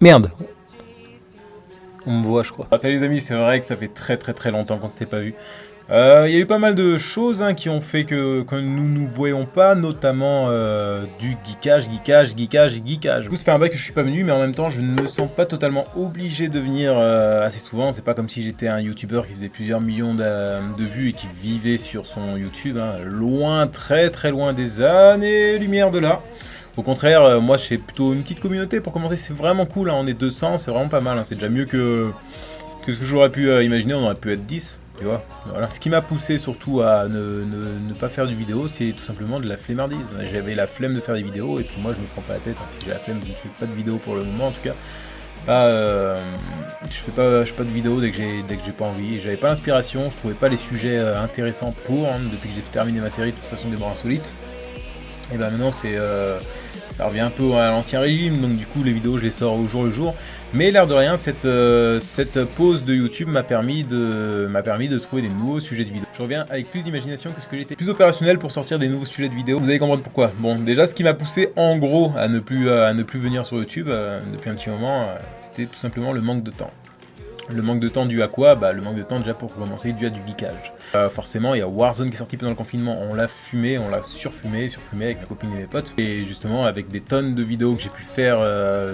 Merde. On me voit, je crois. Ah, salut les amis, c'est vrai que ça fait très longtemps qu'on s'était pas vu. Il y a eu pas mal de choses qui ont fait que nous nous voyons pas, notamment du geekage. Du coup, ça fait un bail que je suis pas venu, mais en même temps, je ne me sens pas totalement obligé de venir assez souvent. C'est pas comme si j'étais un youtubeur qui faisait plusieurs millions de vues et qui vivait sur son YouTube, hein. Loin, très loin des années-lumière de là. Au contraire, moi, j'ai plutôt une petite communauté pour commencer. C'est vraiment cool, hein. On est 200, c'est vraiment pas mal, hein. C'est déjà mieux que ce que j'aurais pu imaginer. On aurait pu être 10. Tu vois, voilà. Ce qui m'a poussé surtout à ne pas faire du vidéo, c'est tout simplement de la flemmardise. J'avais la flemme de faire des vidéos et puis moi je me prends pas la tête, hein. Si j'ai la flemme, je ne fais pas de vidéo pour le moment en tout cas. Je fais pas de vidéo dès que j'ai pas envie. J'avais pas l'inspiration, je trouvais pas les sujets intéressants pour, hein, depuis que j'ai terminé ma série de toute façon des bords insolites. Et ben maintenant ça revient un peu à l'ancien régime, donc du coup les vidéos je les sors au jour le jour. Mais l'air de rien, cette pause de YouTube m'a permis de trouver des nouveaux sujets de vidéos. Je reviens avec plus d'imagination que ce que j'étais, plus opérationnel pour sortir des nouveaux sujets de vidéos. Vous allez comprendre pourquoi. Bon, déjà ce qui m'a poussé en gros à ne plus venir sur YouTube depuis un petit moment, c'était tout simplement le manque de temps. Le manque de temps dû à quoi? Le manque de temps déjà pour commencer dû à du geekage. Forcément, il y a Warzone qui est sorti pendant le confinement, on l'a fumé, on l'a surfumé avec ma copine et mes potes. Et justement, avec des tonnes de vidéos que j'ai pu faire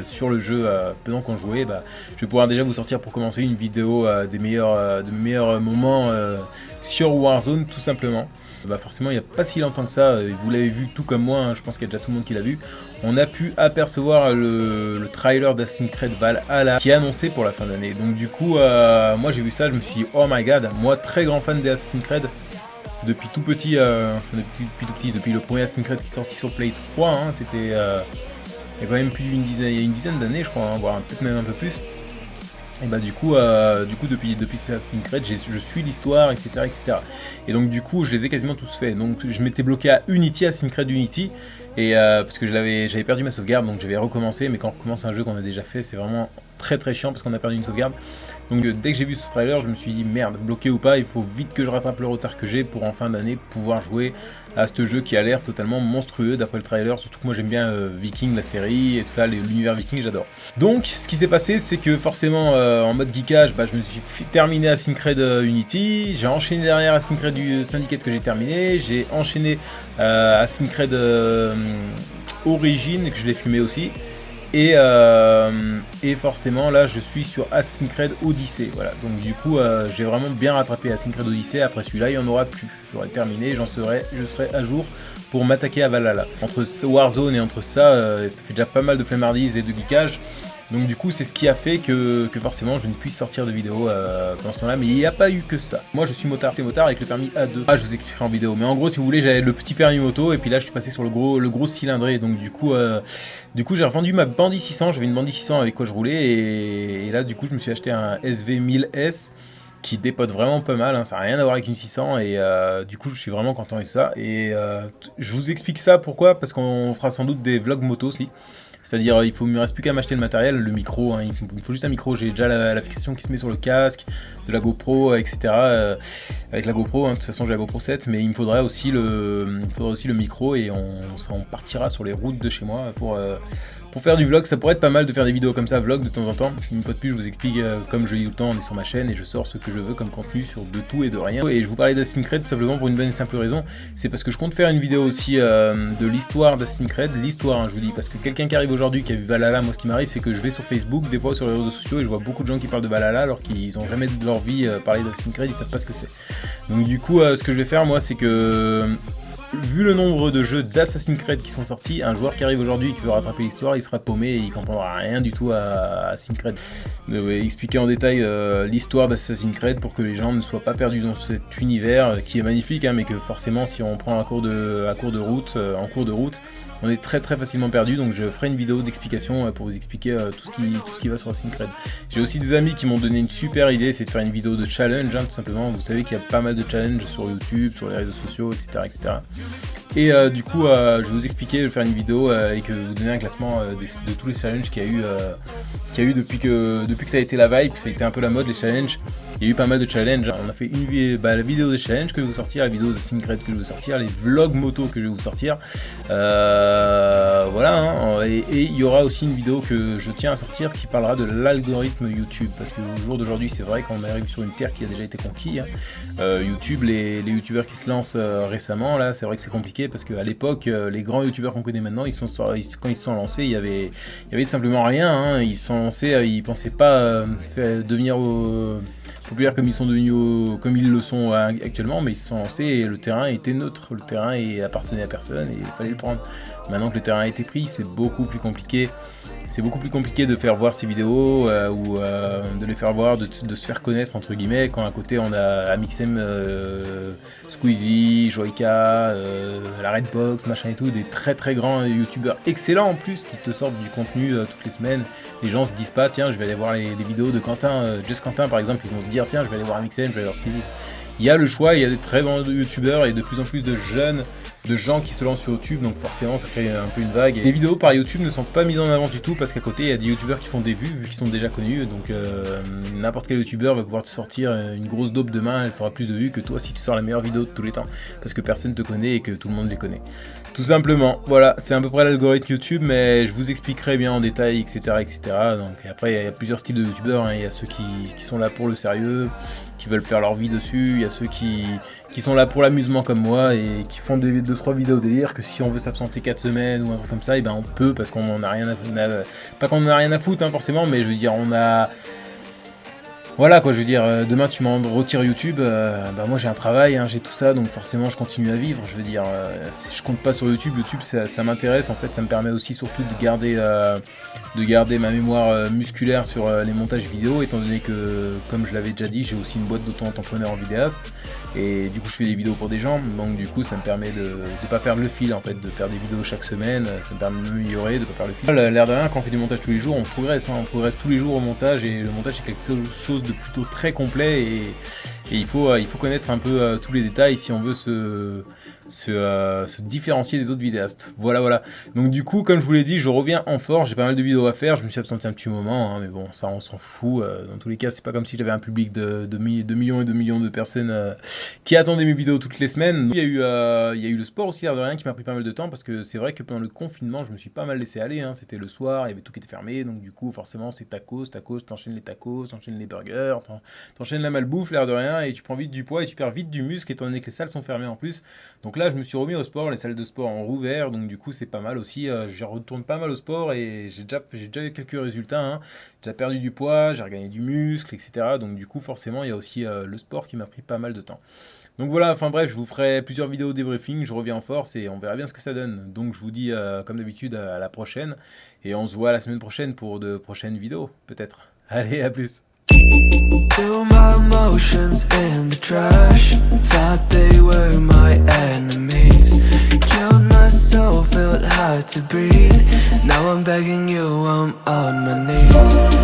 sur le jeu pendant qu'on jouait, je vais pouvoir déjà vous sortir pour commencer une vidéo de meilleurs moments sur Warzone tout simplement. Forcément, il n'y a pas si longtemps que ça, vous l'avez vu tout comme moi, hein, je pense qu'il y a déjà tout le monde qui l'a vu. On a pu apercevoir le trailer d'Assassin's Creed Valhalla qui est annoncé pour la fin d'année. Donc du coup, moi j'ai vu ça, je me suis dit oh my god, moi très grand fan d'Assassin's Creed depuis tout petit, depuis le premier Assassin's Creed qui est sorti sur Play 3, hein, c'était il y a quand même plus d'une dizaine d'années je crois, hein, voire peut-être même un peu plus. Et du coup depuis Assassin's Creed, je suis l'histoire, etc. Et donc du coup, je les ai quasiment tous faits. Donc je m'étais bloqué à Unity, Assassin's Creed Unity, et parce que j'avais perdu ma sauvegarde, donc j'avais recommencé. Mais quand on recommence un jeu qu'on a déjà fait, c'est vraiment très chiant parce qu'on a perdu une sauvegarde. Donc dès que j'ai vu ce trailer, je me suis dit merde, bloqué ou pas, il faut vite que je rattrape le retard que j'ai pour en fin d'année pouvoir jouer à ce jeu qui a l'air totalement monstrueux d'après le trailer. Surtout que moi j'aime bien Viking, la série et tout ça, l'univers Viking, j'adore. Donc ce qui s'est passé, c'est que forcément en mode geekage, je me suis terminé Assassin's Creed Unity, j'ai enchaîné derrière Assassin's Creed du Syndicate que j'ai terminé, j'ai enchaîné Assassin's Creed Origins que je l'ai fumé aussi. Et forcément là je suis sur Assassin's Creed Odyssey, voilà. Donc du coup j'ai vraiment bien rattrapé Assassin's Creed Odyssey. Après celui-là il n'y en aura plus, j'aurai terminé, je serai à jour pour m'attaquer à Valhalla. Entre Warzone et entre ça fait déjà pas mal de flemmardise et de geekage. Donc du coup c'est ce qui a fait que forcément je ne puisse sortir de vidéo pendant ce temps-là, mais il n'y a pas eu que ça. Moi je suis motard avec le permis A2. Je vous expliquerai en vidéo, mais en gros si vous voulez j'avais le petit permis moto et puis là je suis passé sur le gros cylindré. Donc du coup j'ai revendu ma Bandit 600, j'avais une Bandit 600 avec quoi je roulais et là du coup je me suis acheté un SV1000S qui dépote vraiment pas mal, hein, ça n'a rien à voir avec une 600 et du coup je suis vraiment content de ça. Et je vous explique ça pourquoi, parce qu'on fera sans doute des vlogs moto aussi. C'est-à-dire, il me reste plus qu'à m'acheter le matériel, le micro, hein, il me faut juste un micro, j'ai déjà la fixation qui se met sur le casque, de la GoPro, etc. Avec la GoPro, hein, de toute façon j'ai la GoPro 7, mais il me faudrait aussi le micro et on partira sur les routes de chez moi pour faire du vlog. Ça pourrait être pas mal de faire des vidéos comme ça, vlog de temps en temps. Une fois de plus, je vous explique, comme je dis tout le temps, on est sur ma chaîne et je sors ce que je veux comme contenu sur de tout et de rien. Et je vous parlais d'Assassin's Creed tout simplement pour une bonne et simple raison, c'est parce que je compte faire une vidéo aussi de l'histoire d'Assassin's Creed, l'histoire, hein, je vous dis, parce que quelqu'un qui arrive aujourd'hui, qui a vu Valhalla, moi ce qui m'arrive c'est que je vais sur Facebook, des fois sur les réseaux sociaux, et je vois beaucoup de gens qui parlent de Valhalla alors qu'ils n'ont jamais de leur vie parlé d'Assassin's Creed, ils savent pas ce que c'est. Donc du coup, ce que je vais faire moi, c'est que vu le nombre de jeux d'Assassin's Creed qui sont sortis, un joueur qui arrive aujourd'hui et qui veut rattraper l'histoire, il sera paumé et il comprendra rien du tout à Assassin's Creed. Expliquer en détail l'histoire d'Assassin's Creed pour que les gens ne soient pas perdus dans cet univers qui est magnifique, hein, mais que forcément si on prend en cours de route, on est très facilement perdu. Donc je ferai une vidéo d'explication pour vous expliquer tout ce qui va sur Assassin's Creed. J'ai aussi des amis qui m'ont donné une super idée, c'est de faire une vidéo de challenge, hein, tout simplement. Vous savez qu'il y a pas mal de challenges sur YouTube, sur les réseaux sociaux, etc. Et du coup je vais vous expliquer, faire une vidéo et que vous donner un classement de tous les challenges qu'il y a eu depuis que ça a été la vibe, que ça a été un peu la mode, les challenges. Il y a eu pas mal de challenges. On a fait la vidéo des challenges que je vais vous sortir, la vidéo de Syncred que je vais vous sortir, les vlogs moto que je vais vous sortir. Voilà, hein. Et il y aura aussi une vidéo que je tiens à sortir qui parlera de l'algorithme YouTube. Parce qu'au jour d'aujourd'hui, c'est vrai qu'on arrive sur une terre qui a déjà été conquise. Hein. YouTube, les youtubeurs qui se lancent récemment, là, c'est vrai que c'est compliqué parce qu'à l'époque, les grands youtubeurs qu'on connaît maintenant, quand ils se sont lancés, il y avait simplement rien. Hein. Ils se sont lancés, ils pensaient pas devenir populaires comme ils sont devenus, comme ils le sont actuellement, mais ils se sont lancés et le terrain était neutre, le terrain appartenait à personne et il fallait le prendre. Maintenant que le terrain a été pris, c'est beaucoup plus compliqué. C'est beaucoup plus compliqué de faire voir ces vidéos ou de les faire voir, de se faire connaître entre guillemets, quand à côté on a Amixem, Squeezie, Joyka, la Redbox, machin et tout, des très très grands youtubeurs excellents en plus qui te sortent du contenu toutes les semaines. Les gens se disent pas tiens je vais aller voir les vidéos de Quentin, Just Quentin par exemple, ils vont se dire tiens je vais aller voir Amixem, je vais aller voir Squeezie. Il y a le choix, il y a des très bons youtubeurs et de plus en plus de jeunes, de gens qui se lancent sur YouTube, donc forcément ça crée un peu une vague. Et les vidéos par YouTube ne sont pas mises en avant du tout parce qu'à côté il y a des youtubeurs qui font des vues, vu qu'ils sont déjà connus, donc n'importe quel youtubeur va pouvoir te sortir une grosse dope demain, elle fera plus de vues que toi si tu sors la meilleure vidéo de tous les temps, parce que personne te connaît et que tout le monde les connaît. Tout simplement, voilà, c'est à peu près l'algorithme YouTube, mais je vous expliquerai bien en détail, etc. etc. Donc après, il y a plusieurs styles de youtubeurs, hein. Il y a ceux qui sont là pour le sérieux, qui veulent faire leur vie dessus, il y a ceux qui sont là pour l'amusement comme moi et qui font 2-3 vidéos délire, que si on veut s'absenter 4 semaines ou un truc comme ça, et ben on peut, parce qu'on en a rien à foutre, pas qu'on en a rien à foutre hein, forcément, mais je veux dire, on a... Voilà quoi, je veux dire, demain tu m'en retires YouTube, bah moi j'ai un travail, hein, j'ai tout ça, donc forcément je continue à vivre, je veux dire, je compte pas sur YouTube, ça m'intéresse, en fait ça me permet aussi surtout de garder ma mémoire musculaire sur les montages vidéo, étant donné que, comme je l'avais déjà dit, j'ai aussi une boîte d'auto-entrepreneur en vidéaste, et du coup je fais des vidéos pour des gens, donc du coup ça me permet de pas perdre le fil en fait, de faire des vidéos chaque semaine, ça me permet de m'améliorer, de pas perdre le fil. L'air de rien, quand on fait du montage tous les jours, on progresse, hein, on progresse tous les jours au montage, et le montage c'est quelque chose de plutôt très complet, et il faut connaître un peu tous les détails si on veut se différencier des autres vidéastes. Voilà. Donc du coup, comme je vous l'ai dit, je reviens en force, j'ai pas mal de vidéos à faire, je me suis absenté un petit moment, hein, mais bon, ça on s'en fout. Dans tous les cas, c'est pas comme si j'avais un public de 2 millions et 2 millions de personnes qui attendaient mes vidéos toutes les semaines. Donc, il y a eu le sport aussi, l'air de rien, qui m'a pris pas mal de temps, parce que c'est vrai que pendant le confinement, je me suis pas mal laissé aller, hein. C'était le soir, il y avait tout qui était fermé, donc du coup, forcément, c'est tacos, t'enchaînes les tacos, t'enchaînes les burgers, t'enchaînes la malbouffe, l'air de rien, et tu prends vite du poids et tu perds vite du muscle, étant donné que les salles sont fermées en plus. Donc là, je me suis remis au sport, les salles de sport ont rouvert, donc du coup, c'est pas mal aussi. Je retourne pas mal au sport et j'ai déjà eu quelques résultats, hein. J'ai déjà perdu du poids, j'ai regagné du muscle, etc. Donc du coup, forcément, il y a aussi le sport qui m'a pris pas mal de temps. Donc voilà, enfin bref, je vous ferai plusieurs vidéos débriefing, je reviens en force et on verra bien ce que ça donne. Donc je vous dis, comme d'habitude, à la prochaine, et on se voit la semaine prochaine pour de prochaines vidéos, peut-être. Allez, à plus. Threw my emotions in the trash. Thought they were my enemies. Killed myself, felt hard to breathe. Now I'm begging you, I'm on my knees.